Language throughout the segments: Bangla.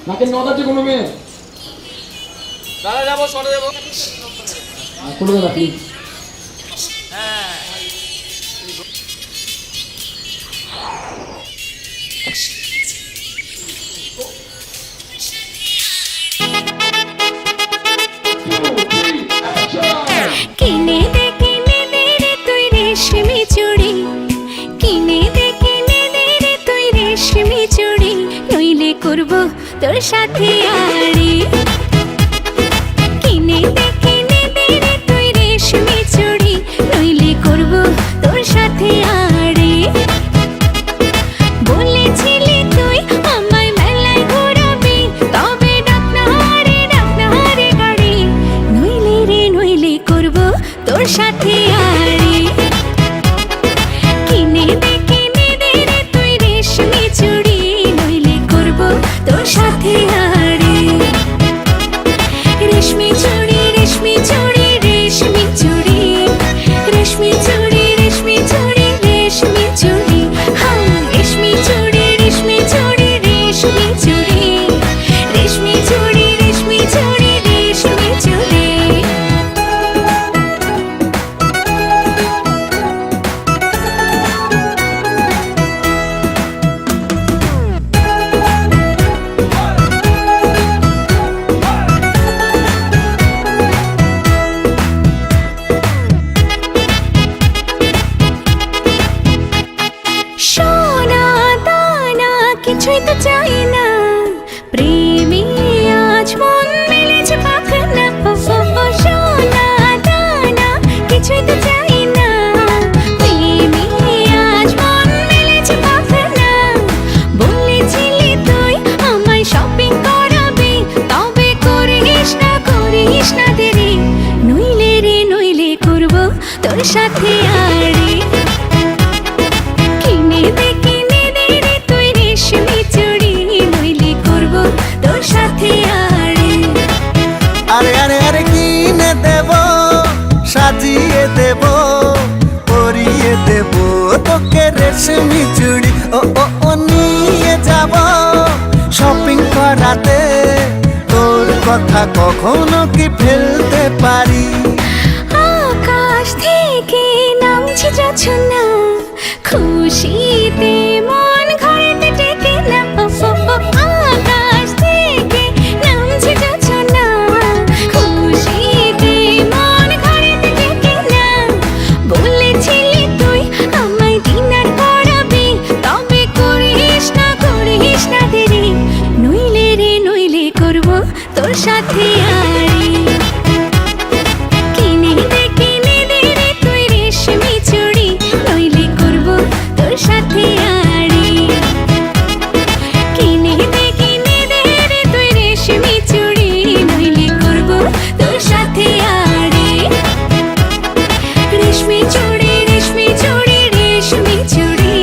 নাকের নদাতে কোনো মেয়ে দাদা যাবো সরে দেবো খুলে দেবা প্লিজ। হ্যাঁ কিনে দে রে তুই রেশমি চুড়ি, কিনে দে রে তুই রেশমি চুড়ি, নইলে করব তোর সাথে আড়ি। কিনে দে রে তুই রেশমি চুড়ি, নইলে করব তোর সাথে আড়ি। বলেছিলি তুই আমায় মেলায় ঘোরাবি, তবে ডাক না রে গাড়ি, নইলে করব তোর সাথে আড়ি। কিনে দে রে তুই রেশমি চুড়ি, নইলে করব তোর সাথে আড়ি। রেশমি চুড়ি রেশমি চুড়ি রেশমি চুড়ি, রেশমি চুড়ি রেশমি চুড়ি রেশমি চুড়ি, হ্যাঁ রেশমি চুড়ি রেশমি চুড়ি রেশমি চুড়ি, রেশমি চুড়ি রেশমি চুড়ি রেশমি চুড়ি। সোনা দানা কিছুই তো চাই না, প্রেমে আজ মন মেলেছে পাখানা। সোনা দানা কিছুই তো চাই না, প্রেমে আজ মন মেলেছে পাখানা। বলেছিলি তুই আমায় শপিং করাবি, তবে করিস না দেরি, নইলে করব তোর সাথে আড়ি। কিনে দে রে তুই রেশমি চুড়ি, নইলে করব তোর সাথে আড়ি। আরে আরে আরে কিনে দেব, সাজিয়ে দেব, পরিয়ে দেব তোকে রেশমি চুড়ি। ও নিয়ে যাব শপিং করাতে, তোর কথা কখনো কি ফেলতে পারি? আকাশ থেকে নামছে জোছনা, খুশিতে মন ঘরেতে টেকে না। আকাশ থেকে নামছে জোছনা, খুশিতে মন ঘরেতে টেকে না। বলেছিলি তুই আমায় ডিনার করাবি, তবে করিস না দেরি, নইলে করব তোর সাথে আড়ি। কিনে দে রে তুই রেশমি চুড়ি, নইলে করব তোর সাথে আড়ি। কিনে দে রে তুই রেশমি চুড়ি, নইলে করব তোর সাথে আড়ি। রেশমি চুড়ি রেশমি চুড়ি রেশমি চুড়ি,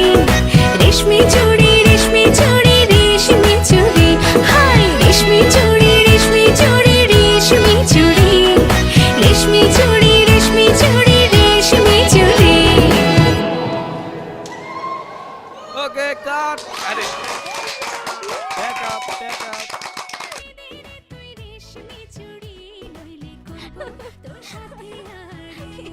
রেশমি চুড়ি রেশমি চুড়ি রেশমি চুড়ি, হাই রেশমি চুড়ি রেশমি চুড়ি রেশমি চুড়ি, রেশমি চুড়ি রেশমি চুড়ি রেশমি চুড়ি। ওকে কাট আরে ব্যাক আপ তুই রেশমি চুড়ি, নইলে করব তোর সাথে আড়ি।